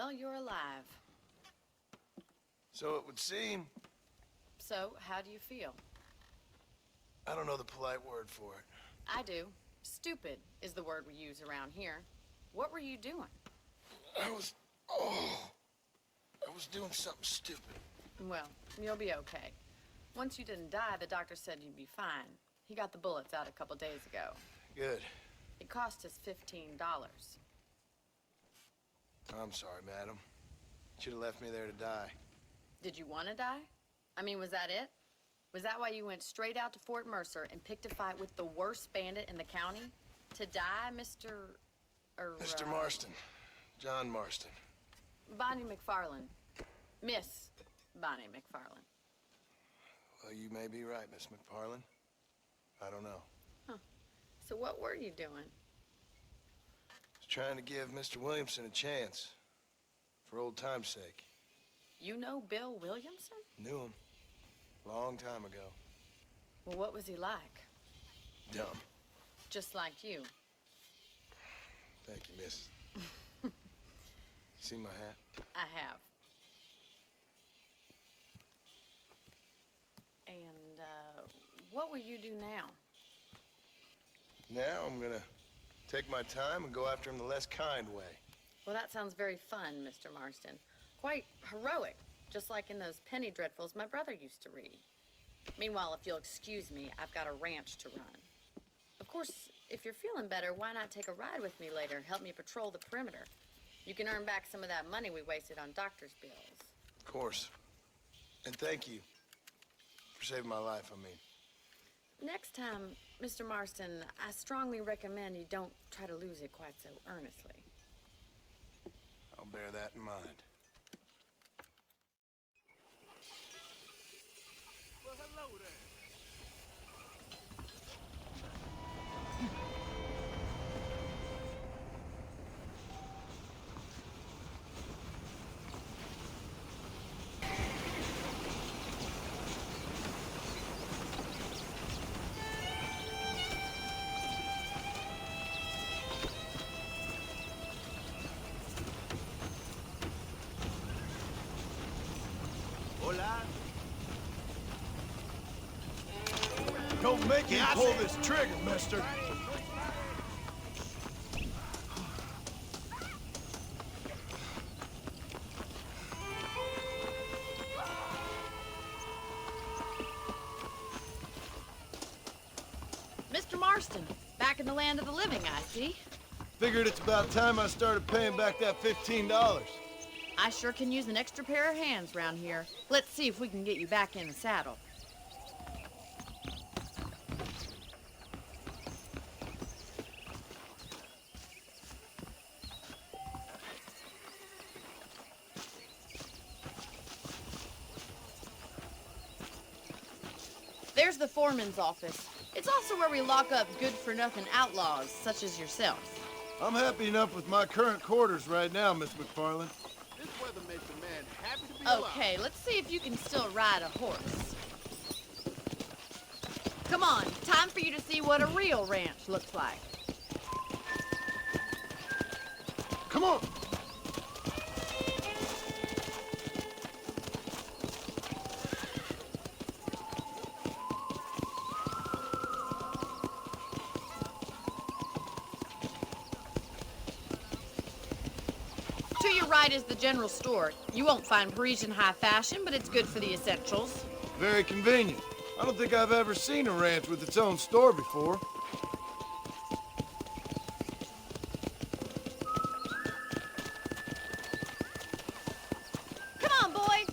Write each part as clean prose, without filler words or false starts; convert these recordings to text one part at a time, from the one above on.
Well, you're alive. So it would seem. So, how do you feel? I don't know the polite word for it. I do. Stupid is the word we use around here. What were you doing? I was doing something stupid. Well, you'll be okay. Once you didn't die, the doctor said you'd be fine. He got the bullets out a couple days ago. Good. It cost us $15. I'm sorry, madam. Should have left me there to die. Did you want to die? I mean, was that it? Was that why you went straight out to Fort Mercer and picked a fight with the worst bandit in the county? To die, Mr. Mr. Marston. John Marston. Bonnie Macfarlane. Miss Bonnie Macfarlane. Well, you may be right, Miss Macfarlane. I don't know. Huh. So what were you doing? I was trying to give Mr. Williamson a chance. For old time's sake. You know Bill Williamson? Knew him. Long time ago. Well, what was he like? Dumb. Just like you. Thank you, miss. See my hat? I have. And, what will you do now? Now I'm gonna take my time and go after him the less kind way. Well, that sounds very fun, Mr. Marston. Quite heroic, just like in those penny dreadfuls my brother used to read. Meanwhile, if you'll excuse me, I've got a ranch to run. Of course, if you're feeling better, why not take a ride with me later and help me patrol the perimeter? You can earn back some of that money we wasted on doctor's bills. Of course. And thank you for saving my life, I mean. Next time, Mr. Marston, I strongly recommend you don't try to lose it quite so earnestly. I'll bear that in mind. Well, hello there. Hola. Don't make him pull this trigger, mister. Mr. Marston, back in the land of the living, I see. Figured it's about time I started paying back that $15. I sure can use an extra pair of hands round here. Let's see if we can get you back in the saddle. There's the foreman's office. It's also where we lock up good-for-nothing outlaws, such as yourself. I'm happy enough with my current quarters right now, Miss McFarlane. This weather makes a man happy to be alive. Okay, let's see if you can still ride a horse. Come on, time for you to see what a real ranch looks like. Come on! To your right is the general store. You won't find Parisian high fashion, but it's good for the essentials. Very convenient. I don't think I've ever seen a ranch with its own store before. Come on, boy.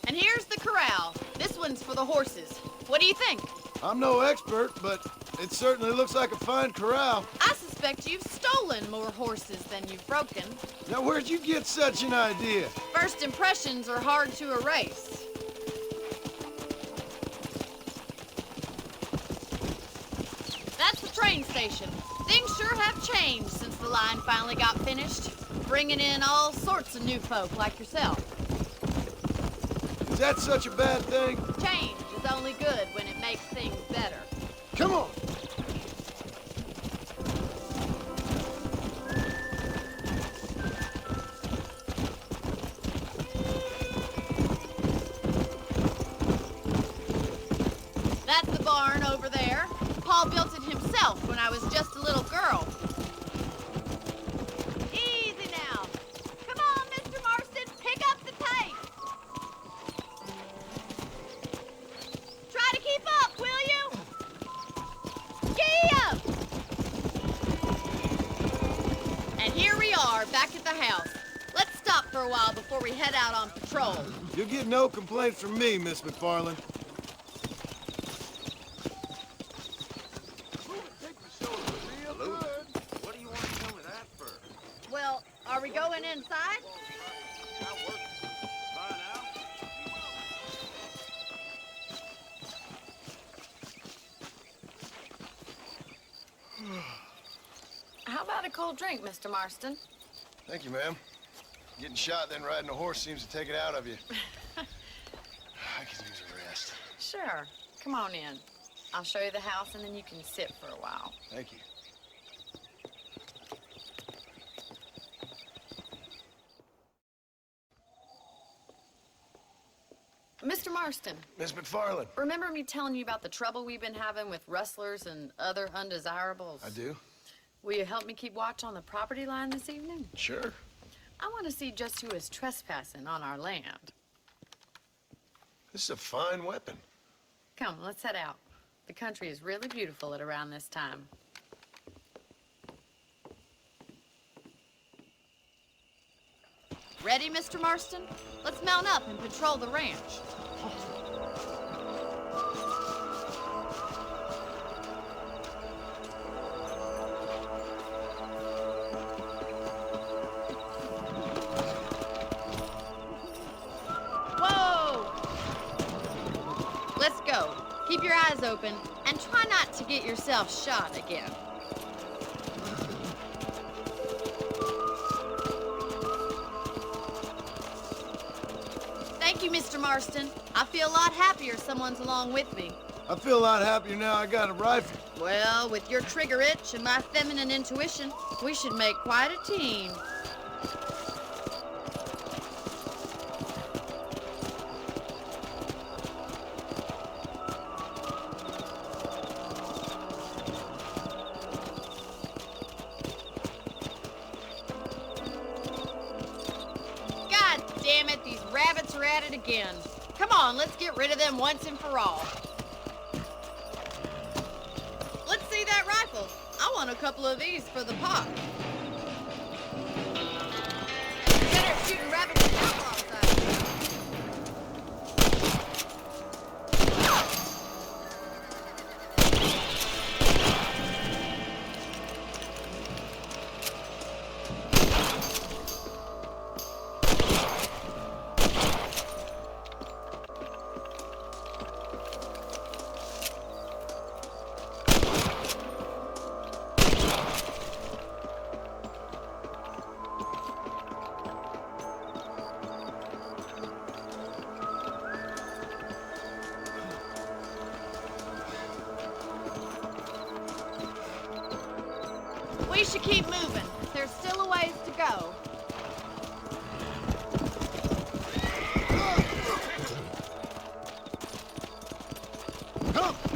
And here's the corral. This one's for the horses. What do you think? I'm no expert, but it certainly looks like a fine corral. I suspect you've stolen more horses than you've broken. Now, where'd you get such an idea? First impressions are hard to erase. That's the train station. Things sure have changed since the line finally got finished, bringing in all sorts of new folk like yourself. Is that such a bad thing? Change is only good when it makes things better. Come on! all built it himself when I was just a little girl. Easy now. Come on, Mr. Marston, pick up the pace. Try to keep up, will you? Gee up! And here we are, back at the house. Let's stop for a while before we head out on patrol. You'll get no complaints from me, Miss Macfarlane. What do you want to tell me that for? Well, are we going inside? That works. Bye now. How about a cold drink, Mr. Marston? Thank you, ma'am. Getting shot, then riding a horse seems to take it out of you. I could use a rest. Sure. Come on in. I'll show you the house, and then you can sit for a while. Thank you. Mr. Marston, Miss Macfarlane. remember me telling you about the trouble we've been having with rustlers and other undesirables? I do? Will you help me keep watch on the property line this evening? Sure. I want to see just who is trespassing on our land. This is a fine weapon. Come, let's head out. The country is really beautiful at around this time. Ready, Mr. Marston? Let's mount up and patrol the ranch. Whoa! Let's go. Keep your eyes open and try not to get yourself shot again. Thank you, Mr. Marston. I feel a lot happier someone's along with me. I feel a lot happier now I got a rifle. Well, with your trigger itch and my feminine intuition, we should make quite a team. God damn it, these rabbits are at it again. Come on, let's get rid of them once and for all. Let's see that rifle. I want a couple of these for the pot. Better shooting rabbits with outlaws out here. We should keep moving. There's still a ways to go.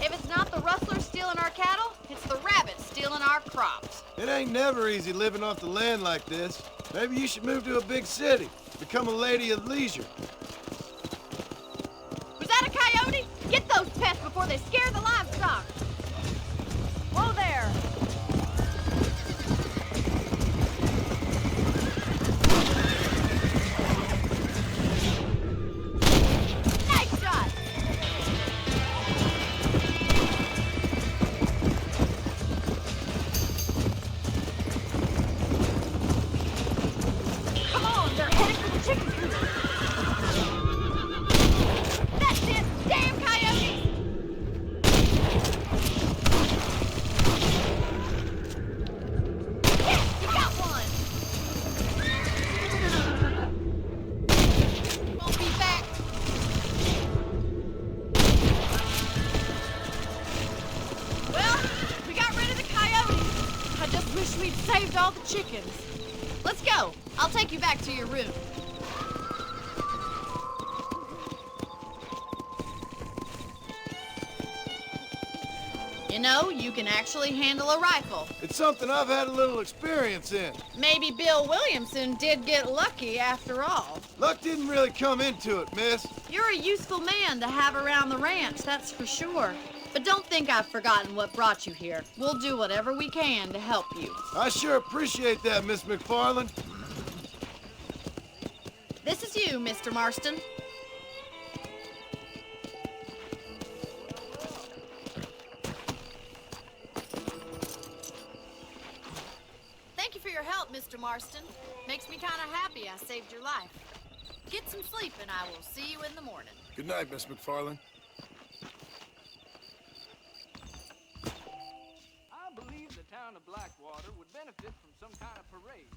If it's not the rustlers stealing our cattle, it's the rabbits stealing our crops. It ain't never easy living off the land like this. Maybe you should move to a big city. Become a lady of leisure. Was that a coyote? Get those pests before they scare the livestock. Whoa there. Nice shot. Come on, they're headed for the chicken coop. That's it! Damn coyotes! Yes, you got one! Won't be back. Well, we got rid of the coyotes. I just wish we'd saved all the chickens. Let's go. I'll take you back to your room. You know, you can actually handle a rifle. It's something I've had a little experience in. Maybe Bill Williamson did get lucky after all. Luck didn't really come into it, miss. You're a useful man to have around the ranch, that's for sure. But don't think I've forgotten what brought you here. We'll do whatever we can to help you. I sure appreciate that, Miss Macfarlane. This is you, Mr. Marston. Thank you for your help, Mr. Marston. Makes me kind of happy I saved your life. Get some sleep and I will see you in the morning. Good night, Miss Macfarlane. I believe the town of Blackwater would benefit from some kind of parade.